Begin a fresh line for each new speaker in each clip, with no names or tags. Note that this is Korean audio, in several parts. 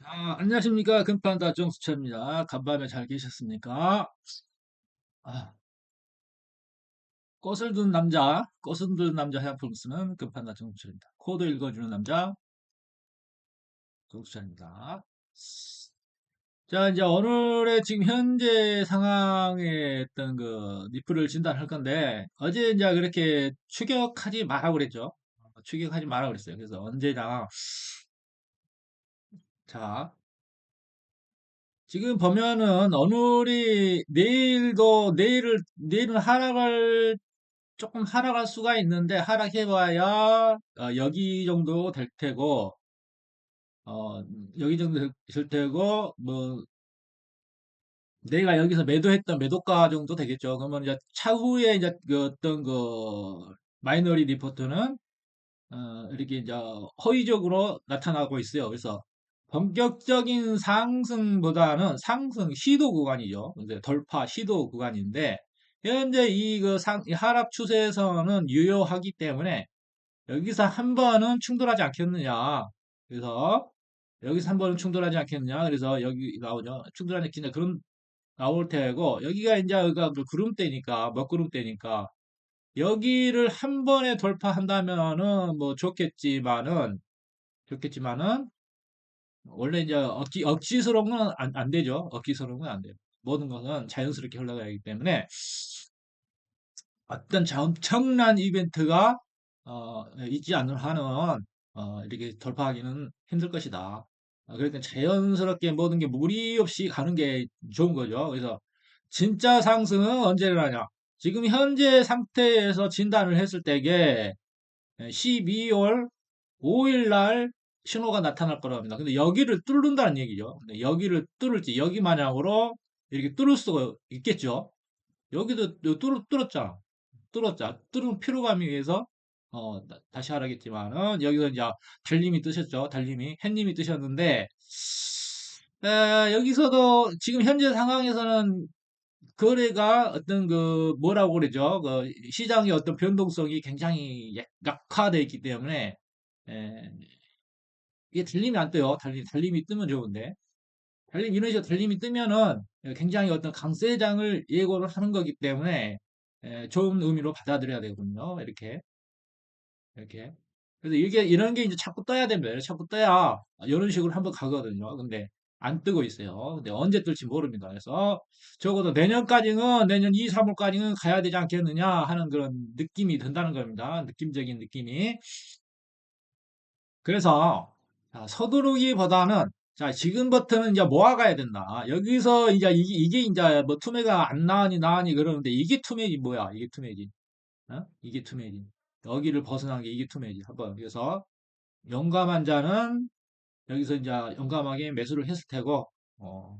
안녕하십니까. 금판다 정수철입니다. 간밤에 잘 계셨습니까? 아, 꽃을 든 남자 해양품 쓰는 금판다 정수철입니다. 코드 읽어주는 남자 정수철입니다. 자, 이제 오늘의 지금 현재 상황의 어떤 그 리플을 진단할 건데, 어제 이제 그렇게 추격하지 마라 그랬죠. 추격하지 마라 그랬어요. 그래서 언제나, 자, 지금 보면은 오늘이 내일은 조금 하락할 수가 있는데 하락해봐야 여기 정도 될 테고 어, 여기 정도 될 테고 뭐 내가 여기서 매도했던 매도가 정도 되겠죠. 그러면 이제 차후에 이제 그 어떤 그 마이너리 리포트는 이렇게 이제 허위적으로 나타나고 있어요. 그래서 본격적인 상승보다는 상승 시도 구간이죠. 근데 돌파 시도 구간인데 현재 이 하락 추세에서는 유효하기 때문에 여기서 한 번은 충돌하지 않겠느냐. 그래서 여기서 한 번은 충돌하지 않겠느냐. 그래서 여기 나오죠. 충돌하지 않겠느냐. 그런 나올 테고 여기가 이제 여기가 그 구름대니까 먹구름대니까 여기를 한 번에 돌파한다면은 뭐 좋겠지만은 원래 이제 억지스러운 건 안 되죠. 억지스러운 건 안 돼요. 모든 것은 자연스럽게 흘러가야 하기 때문에 어떤 엄청난 이벤트가 있지 않는 한은 이렇게 돌파하기는 힘들 것이다. 그러니까 자연스럽게 모든 게 무리 없이 가는 게 좋은 거죠. 그래서 진짜 상승은 언제 일어나냐? 지금 현재 상태에서 진단을 했을 때게 12월 5일 날 신호가 나타날 거라고 합니다. 근데 여기를 뚫는다는 얘기죠. 근데 여기를 뚫을지 여기 마냥으로 이렇게 뚫을 수가 있겠죠. 여기도 뚫었잖아. 뚫은 피로감에 의해서 다시 하라겠지만은 여기서 이제 달님이 뜨셨죠. 달님이 햇님이 뜨셨는데 여기서도 지금 현재 상황에서는 거래가 어떤 그 뭐라고 그러죠? 그 시장의 어떤 변동성이 굉장히 약화되어 있기 때문에 에, 이게 달림이 안 떠요. 달림이 뜨면 좋은데 이런 식으로 달림이 뜨면은 굉장히 어떤 강세장을 예고를 하는 거기 때문에 좋은 의미로 받아들여야 되거든요. 이렇게. 그래서 이게 이런 게 이제 자꾸 떠야 됩니다. 자꾸 떠야 이런 식으로 한번 가거든요. 근데 안 뜨고 있어요. 근데 언제 뜰지 모릅니다. 그래서 적어도 내년 2, 3월까지는 가야 되지 않겠느냐 하는 그런 느낌이 든다는 겁니다. 느낌적인 느낌이. 그래서 자, 서두르기보다는 자, 지금부터는 이제 모아가야 된다. 여기서 이제 이게 이제 뭐 투매가 안 나으니 나으니 그러는데 이게 투매지 뭐야? 이게 투매지. 어? 이게 투매지. 여기를 벗어난 게 이게 투매지. 한번 그래서 용감한 자는 여기서 이제 용감하게 매수를 했을 테고, 어,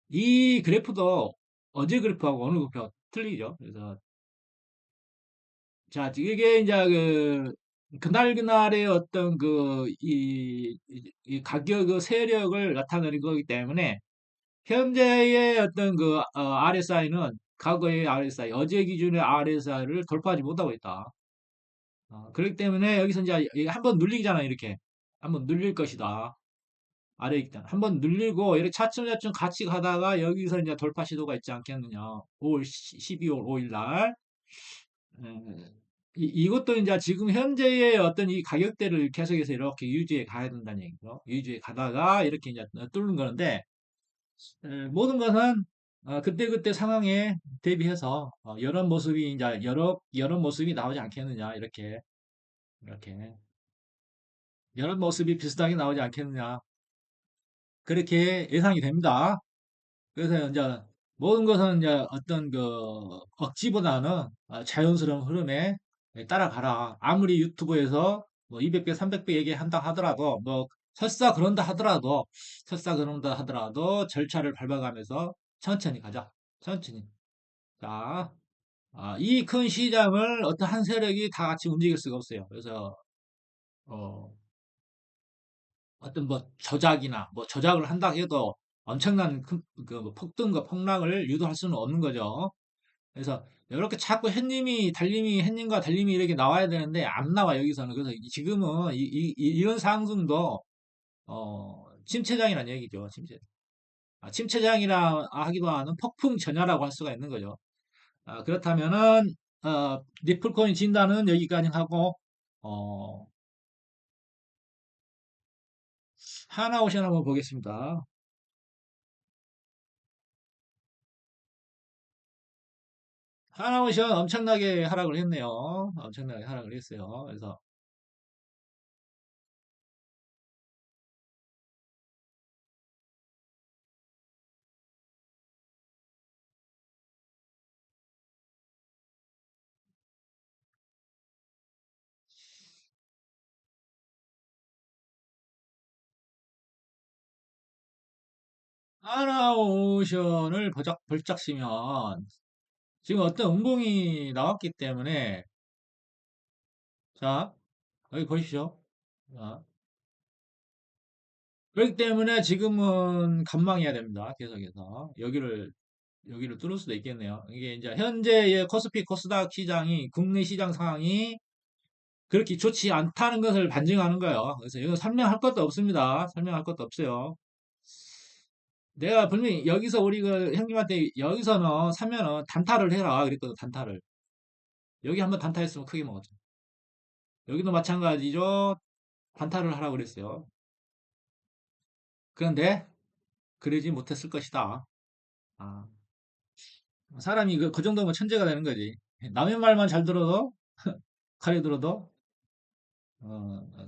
이 그래프도 어제 그래프하고 오늘 그래프하고 틀리죠. 그래서, 자, 이게 이제 그날그날의 어떤 이 가격의 세력을 나타내는 거기 때문에, 현재의 어떤 RSI는 과거의 RSI, 어제 기준의 RSI를 돌파하지 못하고 있다. 그렇기 때문에 여기서 이제 한번 눌리잖아, 이렇게. 한번 눌릴 것이다. 아래 있다. 한번 눌리고 이렇게 차츰차츰 같이 가다가 여기서 이제 돌파 시도가 있지 않겠느냐. 12월 5일 날. 이것도 이제 지금 현재의 어떤 이 가격대를 계속해서 이렇게 유지해 가야 된다는 얘기죠. 유지해 가다가 이렇게 이제 뚫는 거는데, 모든 것은 그때그때 상황에 대비해서 이런 모습이 이제 여러 모습이 나오지 않겠느냐. 이렇게. 여러 모습이 비슷하게 나오지 않겠느냐. 그렇게 예상이 됩니다. 그래서 이제 모든 것은 이제 어떤 그 억지보다는 자연스러운 흐름에 따라가라. 아무리 유튜브에서 뭐 200배, 300배 얘기한다 하더라도 뭐 설사 그런다 하더라도 절차를 밟아가면서 천천히 가자. 천천히. 자, 이 큰 시장을 어떤 한 세력이 다 같이 움직일 수가 없어요. 그래서 어, 어떤 뭐 조작이나 뭐 조작을 한다 해도 엄청난 그 폭등과 폭락을 유도할 수는 없는 거죠. 그래서 이렇게 자꾸 햇님과 달님이 이렇게 나와야 되는데 안 나와 여기서는. 그래서 지금은 이런 상승도 침체장이라는 얘기죠. 침체장이라 하기도 하는 폭풍 전야라고 할 수가 있는 거죠. 그렇다면은 리플코인 진단은 여기까지 하고 어, 하나오션 한번 보겠습니다. 하나오션 엄청나게 하락을 했네요. 엄청나게 하락을 했어요. 그래서 하나오션을 벌짝 시면 지금 어떤 음봉이 나왔기 때문에 자 여기 보십시오. 자, 그렇기 때문에 지금은 관망해야 됩니다. 계속해서 여기를 뚫을 수도 있겠네요. 이게 이제 현재의 코스피 코스닥 시장이 국내 시장 상황이 그렇게 좋지 않다는 것을 반증하는 거예요. 그래서 이거 설명할 것도 없습니다. 설명할 것도 없어요. 내가 분명히 여기서 우리 그 형님한테 여기서는 사면은 단타를 해라 그랬거든. 단타를. 여기 한번 단타했으면 크게 먹었죠. 여기도 마찬가지죠. 단타를 하라고 그랬어요. 그런데 그러지 못했을 것이다. 아, 사람이 그 정도면 천재가 되는 거지. 남의 말만 잘 들어도 가려 들어도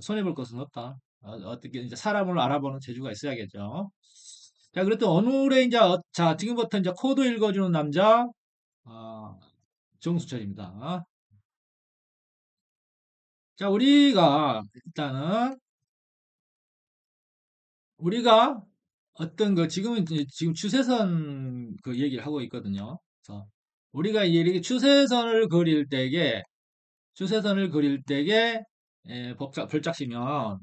손해 볼 것은 없다. 어떻게 이제 사람을 알아보는 재주가 있어야겠죠. 자, 그랬더니 오늘의 이제 자 지금부터 이제 코드 읽어주는 남자 어, 정수철입니다. 자, 우리가 어떤 거 지금은 이제 지금 추세선 그 얘기를 하고 있거든요. 그래서 우리가 이렇게 추세선을 그릴 때에 벌짝시면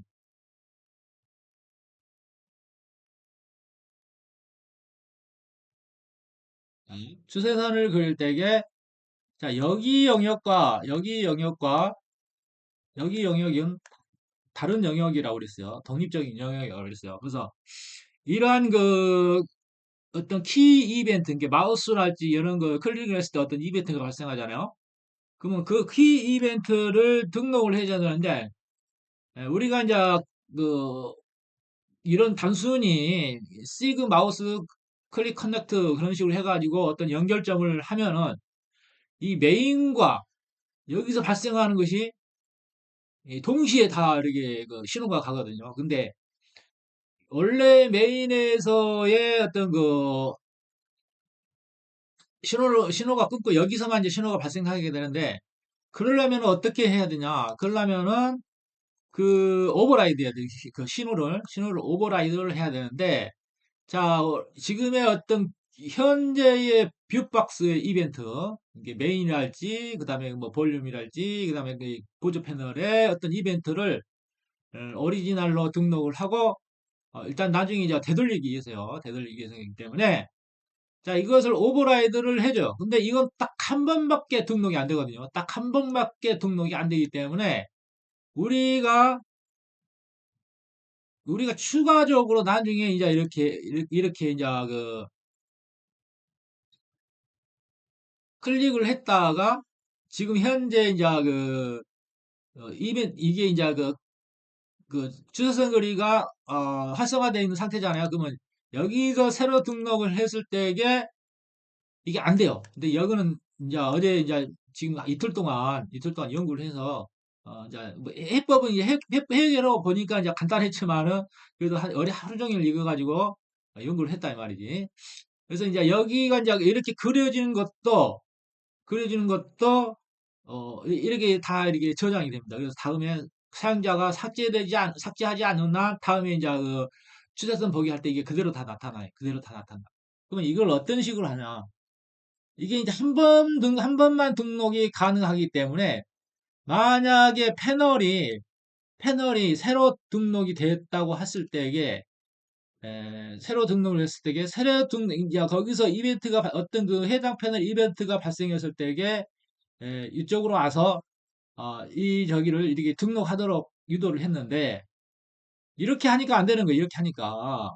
추세선을 그릴 때에 자, 여기 영역은 다른 영역이라고 그랬어요. 독립적인 영역이라고 그랬어요. 그래서 이러한 그 어떤 키 이벤트, 이게 마우스랄지 이런 거 클릭을 했을 때 어떤 이벤트가 발생하잖아요. 그러면 그 키 이벤트를 등록을 해줘야 되는데 우리가 이제 그 이런 단순히 시그 마우스 클릭 커넥트 그런 식으로 해가지고 어떤 연결점을 하면은 이 메인과 여기서 발생하는 것이 동시에 다 이렇게 그 신호가 가거든요. 근데 원래 메인에서의 어떤 그 신호가 끊고 여기서만 이제 신호가 발생하게 되는데 그러려면 어떻게 해야 되냐? 그러려면은 그 오버라이드 해야 돼. 그 신호를 오버라이드를 해야 되는데 자, 지금의 어떤 현재의 뷰박스의 이벤트, 이게 메인이랄지, 그 다음에 뭐 볼륨이랄지, 그 다음에 그 보조 패널의 어떤 이벤트를 오리지널로 등록을 하고, 일단 나중에 이제 되돌리기 위해서요. 되돌리기 위해서이기 때문에, 자, 이것을 오버라이드를 해줘요. 근데 이건 딱 한 번밖에 등록이 안 되거든요. 딱 한 번밖에 등록이 안 되기 때문에, 우리가, 우리가 추가적으로 나중에 이제 이렇게 이제 그, 클릭을 했다가 지금 현재 이제 그 이벤트 이게 이제 그 주소선 거리가 활성화되어 있는 상태잖아요. 그러면 여기서 새로 등록을 했을 때에 이게 안 돼요. 근데 여기는 이제 어제 이제 지금 이틀 동안 연구를 해서 이제 뭐 해법은 이제 해결로 보니까 이제 간단했지만은 그래도 어제 하루 종일 읽어가지고 연구를 했다 이 말이지. 그래서 이제 여기가 이제 이렇게 그려지는 것도 이렇게 다 이렇게 저장이 됩니다. 그래서 다음에 사용자가 삭제하지 않는 한 다음에 이제 그 추세선 보기 할 때 이게 그대로 다 나타나요. 그대로 다 나타나. 그러면 이걸 어떤 식으로 하냐? 이게 이제 한 번만 등록이 가능하기 때문에 만약에 패널이 새로 등록이 됐다고 했을 때에 새로 등록을 했을 때게 새로 등록 이제 거기서 이벤트가 어떤 그 해당 패널 이벤트가 발생했을 때게 이쪽으로 와서 이 저기를 이렇게 등록하도록 유도를 했는데 이렇게 하니까 안 되는 거예요. 이렇게 하니까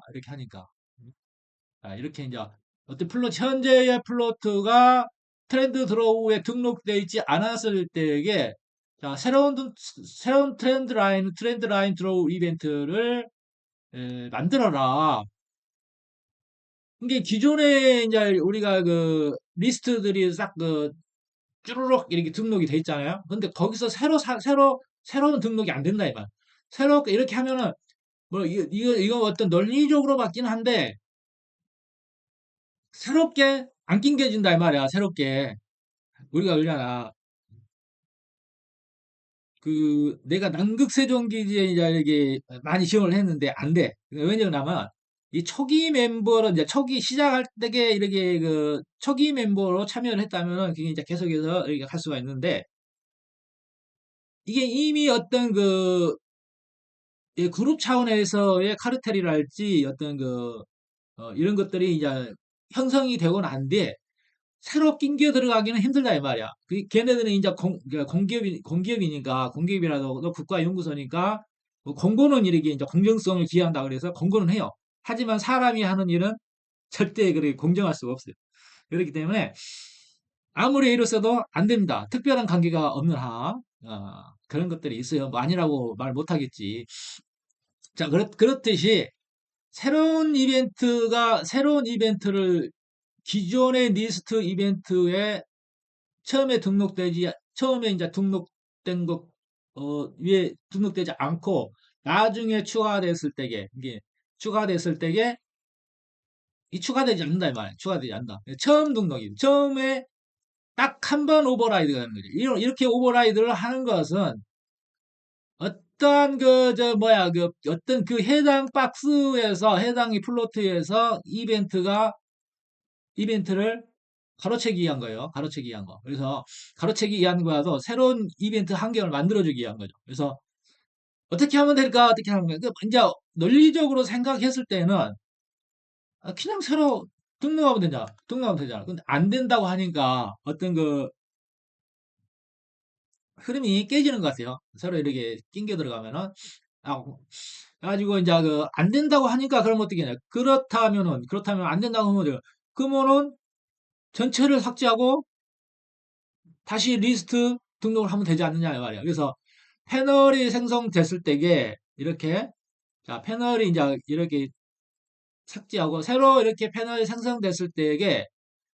이렇게 이제 어떤 플롯 현재의 플로트가 트렌드 드로우에 등록되어 있지 않았을 때에게 자, 새로운 트렌드 라인 드로우 이벤트를 만들어라. 이게 기존에 이제 우리가 그 리스트들이 싹 그 쭈루룩 이렇게 등록이 돼 있잖아요. 근데 거기서 새로운 등록이 안 된다 이 말. 새로 이렇게 하면은 뭐 이거 어떤 논리적으로 맞긴 한데 새롭게 안 낑겨진다 이 말이야. 새롭게 우리가 그러잖아. 그 내가 남극세종기지에 이제 이게 많이 지원을 했는데 안 돼. 왜냐면 이 초기 멤버로 이제 초기 시작할 때게 이렇게 그 초기 멤버로 참여를 했다면은 그게 이제 계속해서 이렇게 갈 수가 있는데 이게 이미 어떤 그 그룹 차원에서의 카르텔이랄지 어떤 그 이런 것들이 이제 형성이 되고 난 뒤에 새로 낑겨 들어가기는 힘들다 이 말이야. 걔네들은 이제 그러니까 공기업이니까 공기업이라도 국가연구소니까 뭐 공고는 이렇게 이제 공정성을 기한다 그래서 공고는 해요. 하지만 사람이 하는 일은 절대 그렇게 공정할 수가 없어요. 그렇기 때문에 아무리 애를 써도 안 됩니다. 특별한 관계가 없는 한 그런 것들이 있어요. 뭐 아니라고 말 못하겠지. 자, 그렇듯이 새로운 이벤트를 기존의 리스트 이벤트에 처음에 이제 등록된 것, 위에 등록되지 않고, 나중에 추가됐을 때게, 이게, 추가됐을 때게, 이 추가되지 않는다, 이 말이야. 추가되지 않는다. 처음 등록이. 처음에 딱 한 번 오버라이드가 되는 거지. 이렇게 오버라이드를 하는 것은, 어떤 어떤 그 해당 박스에서, 해당 이 플로트에서 이벤트를 가로채기 위한 거예요. 가로채기 위한 거. 그래서 가로채기 위한 거라도 새로운 이벤트 환경을 만들어주기 위한 거죠. 그래서 어떻게 하면 될까? 어떻게 하면 될까? 이제 논리적으로 생각했을 때는 그냥 새로 등록하면 되잖아. 등록하면 되잖아. 근데 안 된다고 하니까 어떤 그 흐름이 깨지는 것 같아요. 서로 이렇게 낑겨 들어가면은. 아, 가지고 이제 그 안 된다고 하니까 그럼 어떻게 하냐. 그렇다면 안 된다고 하면 돼요. 그러면은 전체를 삭제하고 다시 리스트 등록을 하면 되지 않느냐 이 말이야. 그래서 패널이 생성됐을 때게 이렇게 자 패널이 이제 이렇게 삭제하고 새로 이렇게 패널이 생성됐을 때게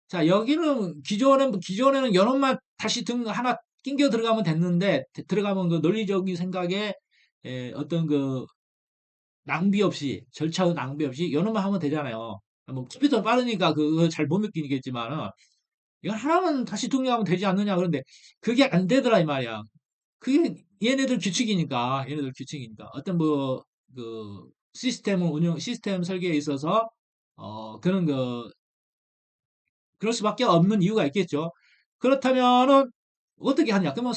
자 여기는 기존에는 연원만 다시 등 하나 낑겨 들어가면 됐는데 들어가면 그 논리적인 생각에 어떤 그 낭비 없이 절차의 낭비 없이 연원만 하면 되잖아요. 뭐 컴퓨터 빠르니까 그거 잘 못 느끼겠지만은 이건 하나만 다시 등록하면 되지 않느냐 그런데 그게 안 되더라 이 말이야. 그게 얘네들 규칙이니까 어떤 뭐 그 시스템 설계에 있어서 그런 그 그럴 수밖에 없는 이유가 있겠죠. 그렇다면은 어떻게 하냐? 그러면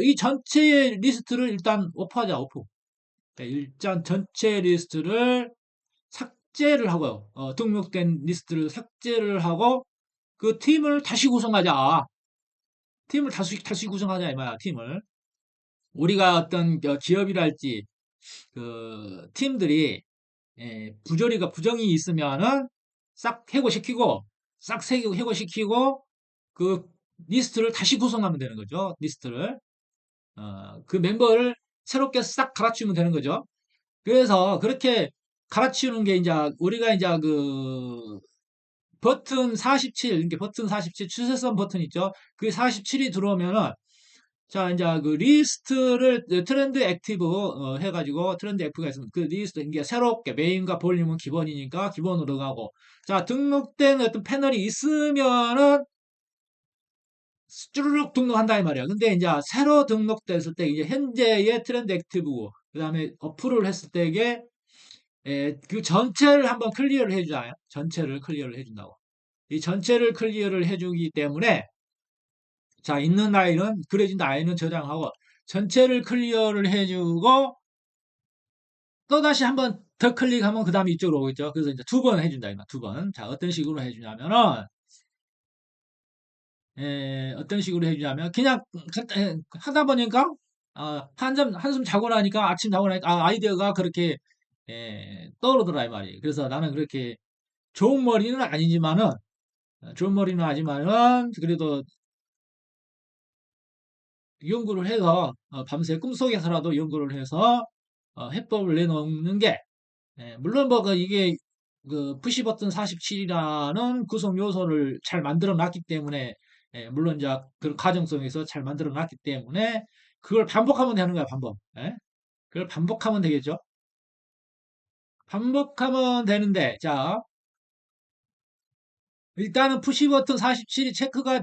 이 전체 리스트를 일단 오프하자 오프. 네, 일단 전체 리스트를 삭제를 하고요. 등록된 리스트를 삭제를 하고 그 팀을 다시 구성하자. 팀을 다시 구성하자 이 말이야. 팀을. 우리가 어떤 기업이랄지 그 팀들이 부정이 있으면은 싹 해고시키고 해고시키고 그 리스트를 다시 구성하면 되는 거죠. 리스트를 그 멤버를 새롭게 싹 갈아치우면 되는 거죠. 그래서 그렇게 갈아치우는 게 이제 우리가 이제 그 버튼 47 이렇게 버튼 47 추세선 버튼 있죠. 그 47이 들어오면은 자, 이제 그 리스트를 트렌드 액티브 해가지고 트렌드 F가 있으면 그 리스트 이게 새롭게 메인과 볼륨은 기본이니까 기본으로 가고 자 등록된 어떤 패널이 있으면은 쭈르륵 등록한다 이 말이야. 근데 이제 새로 등록됐을 때 이제 현재의 트렌드 액티브고 그다음에 어플을 했을 때 이게 그 전체를 한번 클리어를 해주잖아요. 전체를 클리어를 해준다고. 이 전체를 클리어를 해주기 때문에 자, 있는 아이는 그려진 아이는 저장하고 전체를 클리어를 해주고 또다시 한번 더 클릭하면 그 다음에 이쪽으로 오겠죠. 그래서 이제 두 번 해준다, 이거 두 번. 자, 어떤 식으로 해주냐면은, 어떤 식으로 해주냐면, 그냥 하다 보니까, 한숨 자고 나니까, 아침 자고 나니까, 아이디어가 그렇게, 떠오르더라, 이 말이에요. 그래서 나는 그렇게 좋은 머리는 아니지만은, 좋은 머리는 아니지만은, 그래도 연구를 해서, 밤새 꿈속에서라도 연구를 해서, 해법을 내놓는 게, 물론 뭐 이게 그 푸시 버튼 47이라는 구성 요소를 잘 만들어 놨기 때문에 물론 이제 그 가정성에서 잘 만들어 놨기 때문에 그걸 반복하면 되는 거야, 반복. 그걸 반복하면 되겠죠. 반복하면 되는데 자, 일단은 푸시 버튼 47이 체크가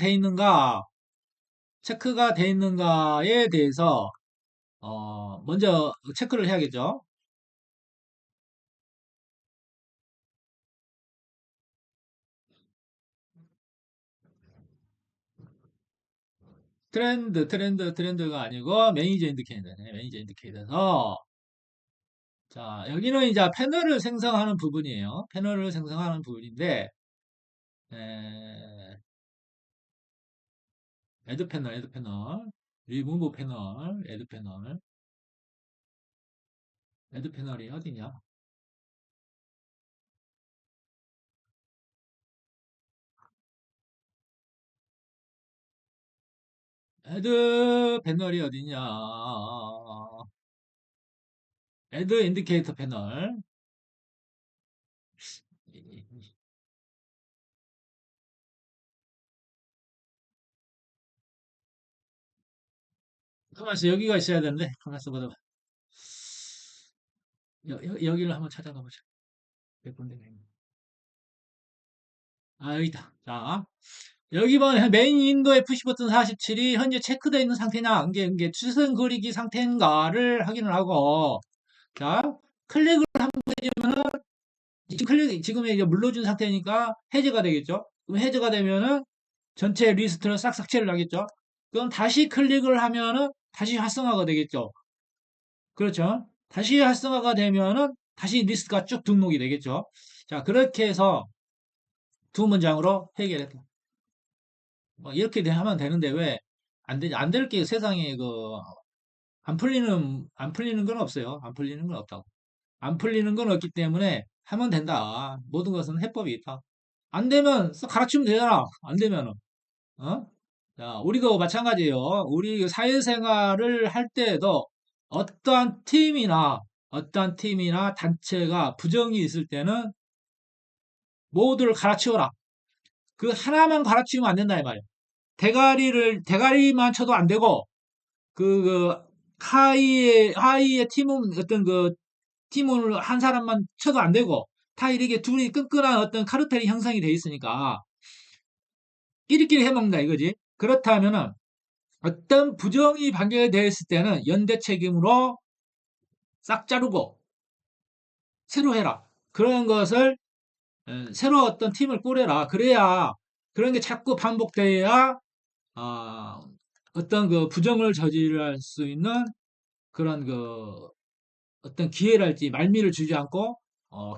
돼 있는가에 대해서 먼저 체크를 해야겠죠. 트렌드가 아니고 매니저 인디케이터네. 매니저 인디케이터에서 자, 여기는 이제 패널을 생성하는 부분이에요. 패널을 생성하는 부분인데, 에, 애드 패널, 리무브 패널, 애드 패널이 어디냐? 애드 패널이 어디냐? 애드 인디케이터 패널. 가만있어, 여기가 있어야 되는데, 가만있어 보자. 여기를 한번 찾아가 보자. 몇 군데가 있나? 여기 있다. 자, 여기 보면 메인 윈도우 FC 버튼 47이 현재 체크되어 있는 상태냐, 이게 추선 그리기 상태인가를 확인을 하고, 자, 클릭을 한번 해주면은, 지금 이제 물러준 상태니까 해제가 되겠죠? 그럼 해제가 되면은 전체 리스트를 싹 삭제를 하겠죠? 그럼 다시 클릭을 하면은 다시 활성화가 되겠죠? 그렇죠? 다시 활성화가 되면은 다시 리스트가 쭉 등록이 되겠죠? 자, 그렇게 해서 두 문장으로 해결했다. 뭐 이렇게 하면 되는데 왜 안 되지? 안 될 게 세상에 안 풀리는 건 없어요. 안 풀리는 건 없다고. 안 풀리는 건 없기 때문에 하면 된다. 모든 것은 해법이 있다. 안 되면 가르치면 되잖아. 안 되면은. 어? 자, 우리도 마찬가지예요. 우리 사회생활을 할 때에도 어떠한 팀이나 단체가 부정이 있을 때는 모두를 가르치워라. 그 하나만 가르치면 안 된다 이 말이에요. 대가리만 쳐도 안 되고 그 하이의 팀은 어떤 팀을 한 사람만 쳐도 안 되고 다 이렇게 둘이 끈끈한 어떤 카르텔이 형성이 돼 있으니까 끼리끼리 해먹는다 이거지. 그렇다면은 어떤 부정이 발견되었을 때는 연대 책임으로 싹 자르고 새로 해라. 그런 것을 새로 어떤 팀을 꾸려라. 그래야 그런 게 자꾸 반복돼야 아, 어떤 그 부정을 저지를 수 있는 그런 어떤 기회랄지 말미를 주지 않고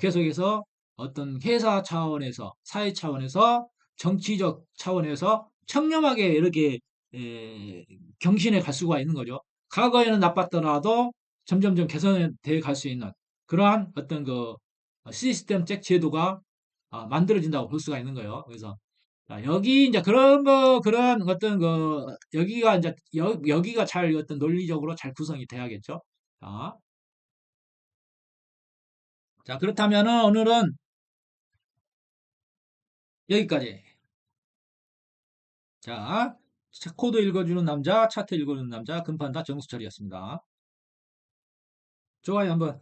계속해서 어떤 회사 차원에서 사회 차원에서 정치적 차원에서 청렴하게 이렇게 에, 경신해 갈 수가 있는 거죠. 과거에는 나빴더라도 점점점 개선돼 갈 수 있는 그러한 어떤 시스템적 제도가 만들어진다고 볼 수가 있는 거예요. 그래서 자, 여기 이제 그런 어떤 여기가 이제 여기가 잘 어떤 논리적으로 잘 구성이 돼야겠죠. 자, 자, 그렇다면은 오늘은 여기까지. 자, 코드 읽어주는 남자, 차트 읽어주는 남자, 금판다 정수철이었습니다. 좋아요, 한번.